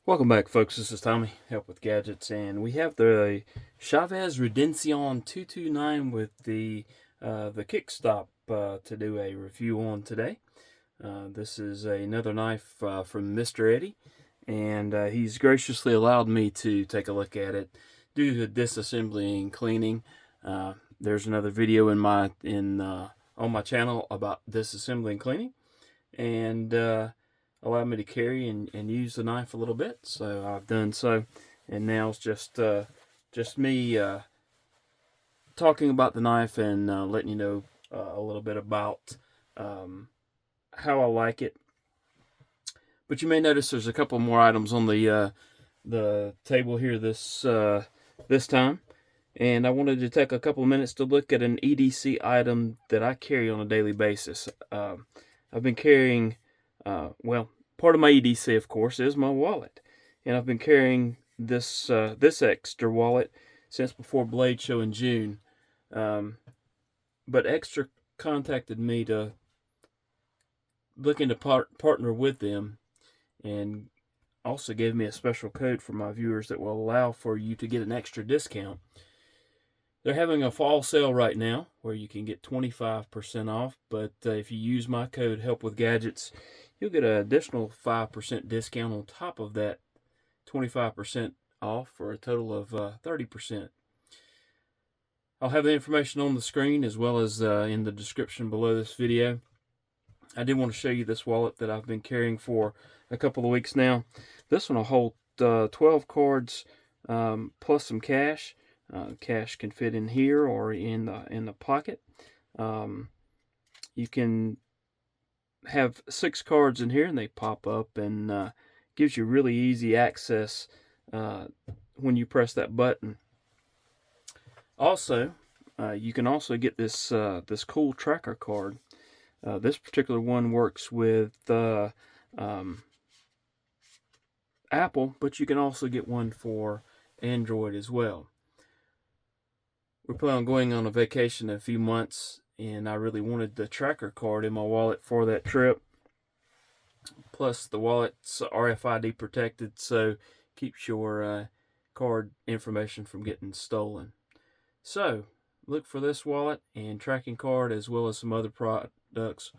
Welcome back, folks. This is Tommy, Help with Gadgets, and we have the Chavez Redencion 229 with the Kickstop to do a review on today. This is another knife from Mr. Eddie, and he's graciously allowed me to take a look at it, do the disassembly and cleaning. There's another video on my channel about disassembly and cleaning, and allow me to carry and use the knife a little bit, so I've done so. And now it's just me talking about the knife and letting you know a little bit about how I like it. But you may notice there's a couple more items on the table here this time, and I wanted to take a couple minutes to look at an EDC item that I carry on a daily basis. I've been carrying part of my EDC, of course, is my wallet, and I've been carrying this extra wallet since before Blade Show in June. But Extra contacted me to looking to partner with them, and also gave me a special code for my viewers that will allow for you to get an extra discount. They're having a fall sale right now where you can get 25% off, but if you use my code Help with Gadgets, you'll get an additional 5% discount on top of that 25% off for a total of 30%. I'll have the information on the screen as well as in the description below this video. I did want to show you this wallet that I've been carrying for a couple of weeks now. This one will hold 12 cards plus some cash. Cash can fit in here or in the pocket. You can have 6 cards in here, and they pop up, and gives you really easy access when you press that button. Also, you can also get this cool tracker card. This particular one works with Apple, but you can also get one for Android as well. We're planning on going on a vacation in a few months, and I really wanted the tracker card in my wallet for that trip. Plus, the wallet's RFID protected, so keeps your card information from getting stolen. So, look for this wallet and tracking card as well as some other products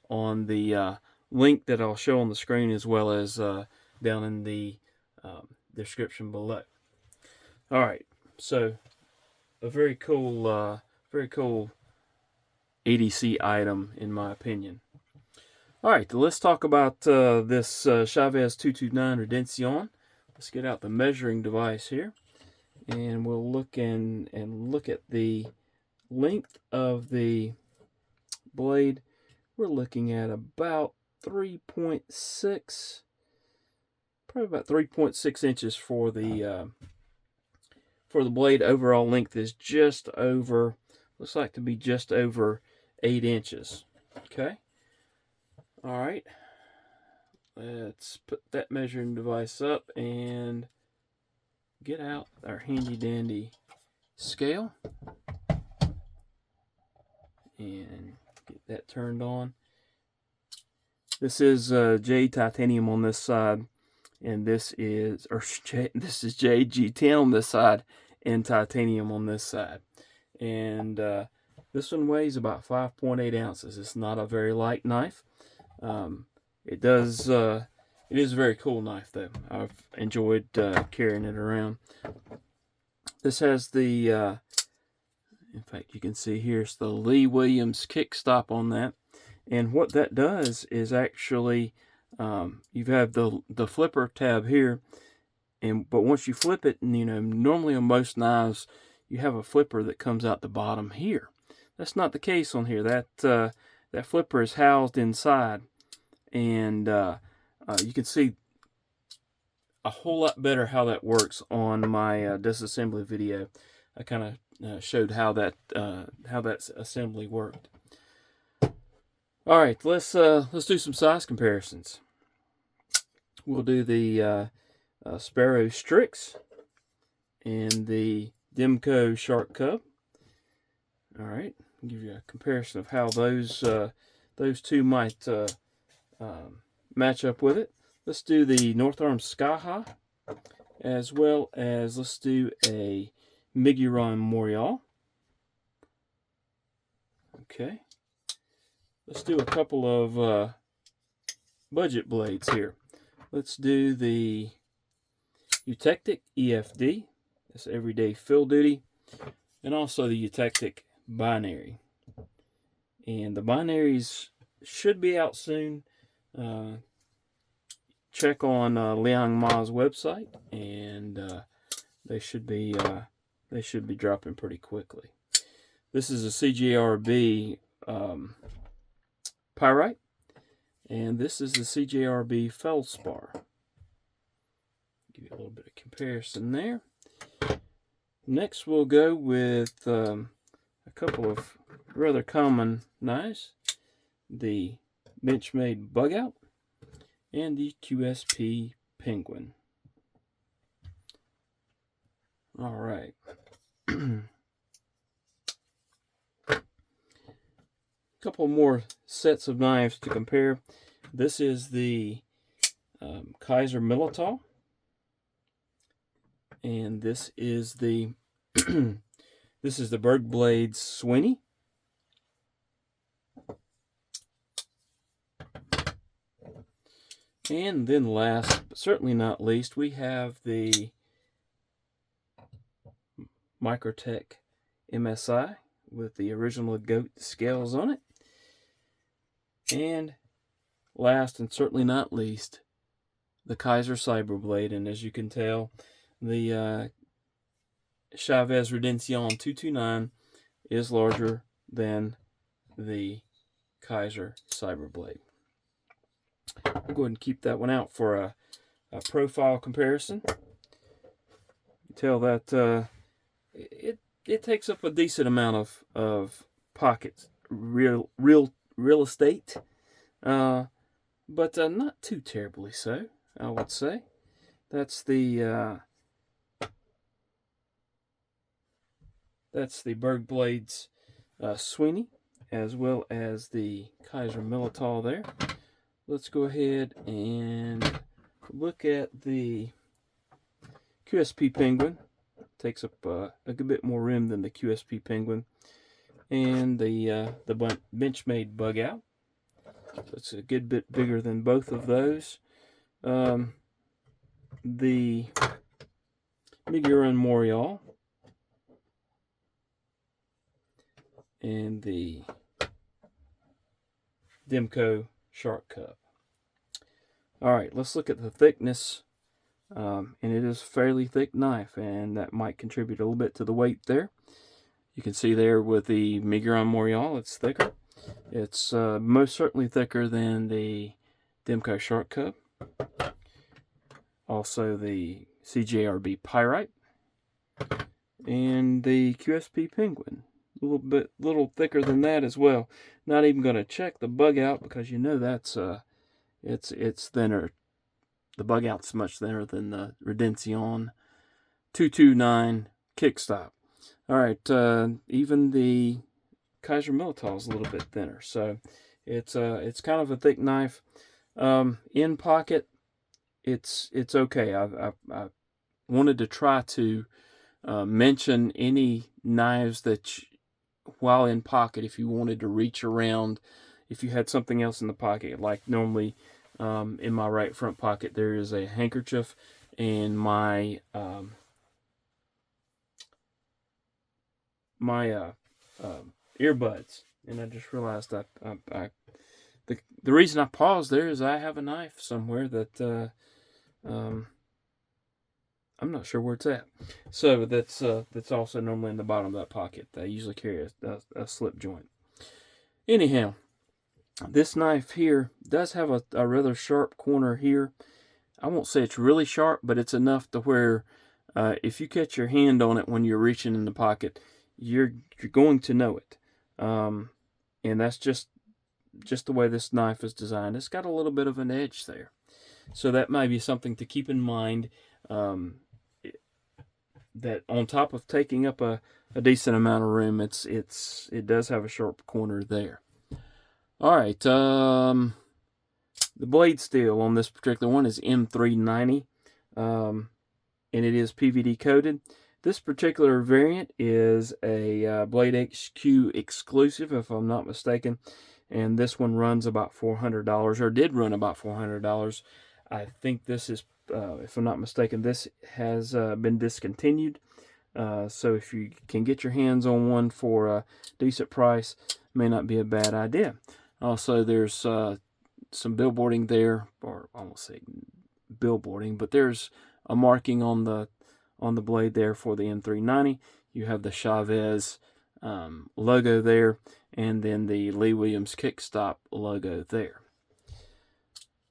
on the link that I'll show on the screen, as well as down in the description below. Alright, so a very cool EDC item in my opinion. Alright, let's talk about this Chavez 229 Redencion. Let's get out the measuring device here, and we'll look at the length of the blade. We're looking at about 3.6, probably about 3.6 inches for the blade. Overall length is just over, looks like to be just over 8 inches. Okay. All right. Let's put that measuring device up and get out our handy dandy scale and get that turned on. This is J titanium on this side, and this is JG10 on this side, and titanium on this side. And this one weighs about 5.8 ounces. It's not a very light knife. It is a very cool knife though. I've enjoyed carrying it around. This has the in fact, you can see here, it's the Lee Williams Kickstop on that. And what that does is actually, you have the flipper tab here, but once you flip it, and normally on most knives you have a flipper that comes out the bottom here. That's not the case on here. That flipper is housed inside, and you can see a whole lot better how that works on my disassembly video. I kind of showed how that assembly worked. All right, let's do some size comparisons. We'll do the Sparrow Strix and the Demco Shark Cub. All right, I'll give you a comparison of how those two might match up with it. Let's do the North Arm Sky High as well as let's do a Miguron Morial. Okay. Let's do a couple of budget blades here. Let's do the Eutectic EFD, that's everyday fill duty, and also the Eutectic binary. And the binaries should be out soon. Check on Lanyard's website, and they should be dropping pretty quickly. This is a CJRB pyrite, and this is the CJRB feldspar. Give you a little bit of comparison there. Next, we'll go with a couple of rather common knives: the Benchmade Bug Out and the QSP Penguin. All right. Couple more sets of knives to compare. This is the Kaiser Militao, and this is the this is the Berg Blades Sweeney. And then last, but certainly not least, we have the Microtech MSI with the original goat scales on it. And last and certainly not least, the Kaiser Cyberblade. And as you can tell, the Chavez Redencion 229 is larger than the Kaiser Cyberblade. We'll go ahead and keep that one out for a profile comparison. You tell that it takes up a decent amount of pocket real estate, but not too terribly so, I would say. That's the Berg Blades Sweeney, as well as the Kaiser Militao there. Let's go ahead and look at the QSP Penguin. Takes up a good bit more room than the QSP Penguin. And the Benchmade Bug Out. So it's a good bit bigger than both of those. The Miguron Morial. And the Demco Shark Cup. Alright, let's look at the thickness. And it is a fairly thick knife, and that might contribute a little bit to the weight there. You can see there with the Miguron Morial, it's thicker. It's most certainly thicker than the Demco Shark Cup. Also the CJRB Pyrite. And the QSP Penguin. A little thicker than that as well. Not even going to check the Bug Out, because you know that's it's thinner. The Bug Out's much thinner than the Redencion 229 Kickstop. All right, even the Kaiser Militao is a little bit thinner, so it's kind of a thick knife. In pocket, it's okay. I wanted to try to mention any knives that while in pocket, if you wanted to reach around, if you had something else in the pocket, like normally in my right front pocket there is a handkerchief and my earbuds, and I just realized that the reason I paused there is I have a knife somewhere that I'm not sure where it's at. So that's also normally in the bottom of that pocket. I usually carry a slip joint. Anyhow, this knife here does have a rather sharp corner here. I won't say it's really sharp, but it's enough to where if you catch your hand on it when you're reaching in the pocket, you're going to know it. And that's just the way this knife is designed. It's got a little bit of an edge there. So that might be something to keep in mind, that on top of taking up a decent amount of room, it does have a sharp corner there. All right, the blade steel on this particular one is M390. and it is PVD coated. This particular variant is a Blade HQ exclusive, if I'm not mistaken, and this one runs about $400, or did run about $400. I think this is, if I'm not mistaken, this has been discontinued. So if you can get your hands on one for a decent price, may not be a bad idea. Also, there's some billboarding there, or I won't say billboarding, but there's a marking on the blade there for the M390. You have the Chavez logo there, and then the Lee Williams Kickstop logo there.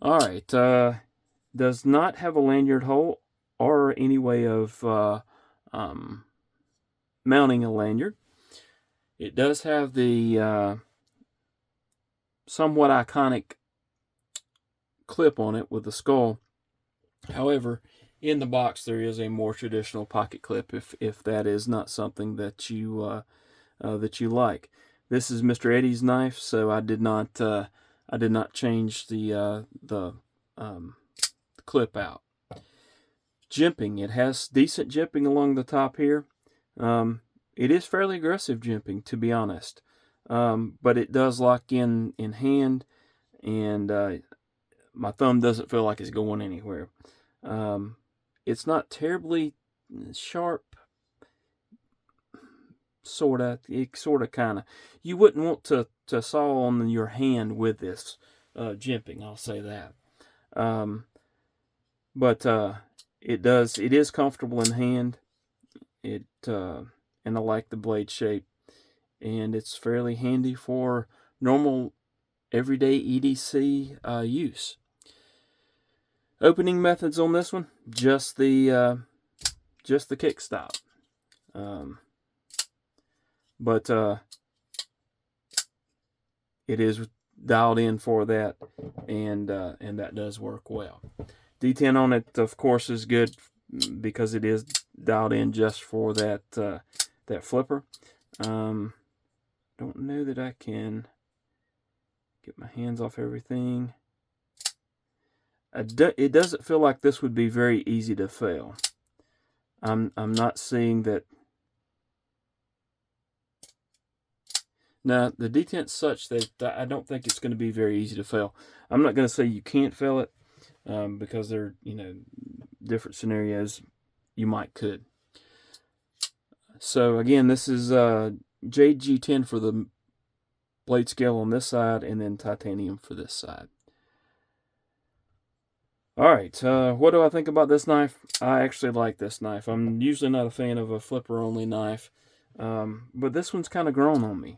All right, does not have a lanyard hole or any way of mounting a lanyard. It does have the somewhat iconic clip on it with the skull. However, in the box there is a more traditional pocket clip if that is not something that you like. This is Mr. Eddie's knife, so I did not change the clip out. Jimping, it has decent jimping along the top here. It is fairly aggressive jimping, to be honest, but it does lock in hand, and my thumb doesn't feel like it's going anywhere. It's not terribly sharp, sorta, kinda. You wouldn't want to saw on your hand with this jimping, I'll say that. But it is comfortable in hand. And I like the blade shape, and it's fairly handy for normal everyday EDC use. Opening methods on this one, just the Kickstop, but it is dialed in for that, and that does work well. D10 on it, of course, is good because it is dialed in just for that that flipper. Don't know that I can get my hands off everything. It doesn't feel like this would be very easy to fail. I'm not seeing that. Now, the detent's such that I don't think it's going to be very easy to fail. I'm not going to say you can't fail it, because there are, different scenarios you could. So again, this is JG10 for the blade scale on this side, and then titanium for this side. Alright, what do I think about this knife? I actually like this knife. I'm usually not a fan of a flipper-only knife, but this one's kind of grown on me.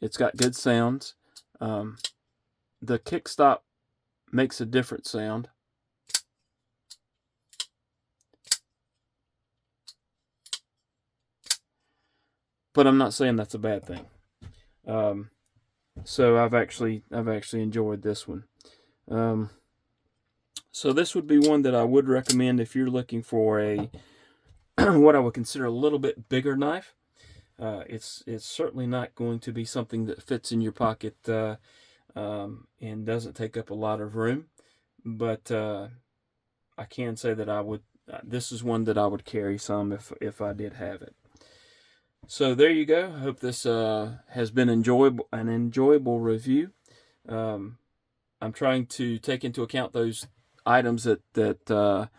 It's got good sounds. The Kickstop makes a different sound. But I'm not saying that's a bad thing. So I've actually enjoyed this one. So this would be one that I would recommend if you're looking for a what I would consider a little bit bigger knife. It's certainly not going to be something that fits in your pocket and doesn't take up a lot of room. But I can say that I would. This is one that I would carry some if I did have it. So there you go. I hope this has been an enjoyable review. I'm trying to take into account those items that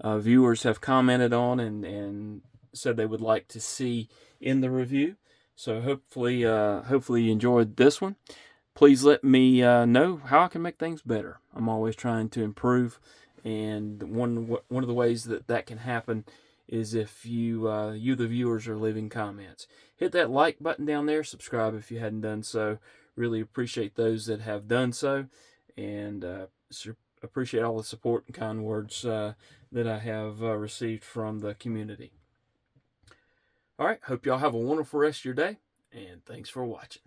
viewers have commented on and said they would like to see in the review. So hopefully you enjoyed this one. Please let me know how I can make things better. I'm always trying to improve, and one of the ways that can happen is if you the viewers are leaving comments. Hit that like button down there, subscribe if you hadn't done so. Really appreciate those that have done so, and appreciate all the support and kind words that I have received from the community. All right, hope y'all have a wonderful rest of your day, and thanks for watching.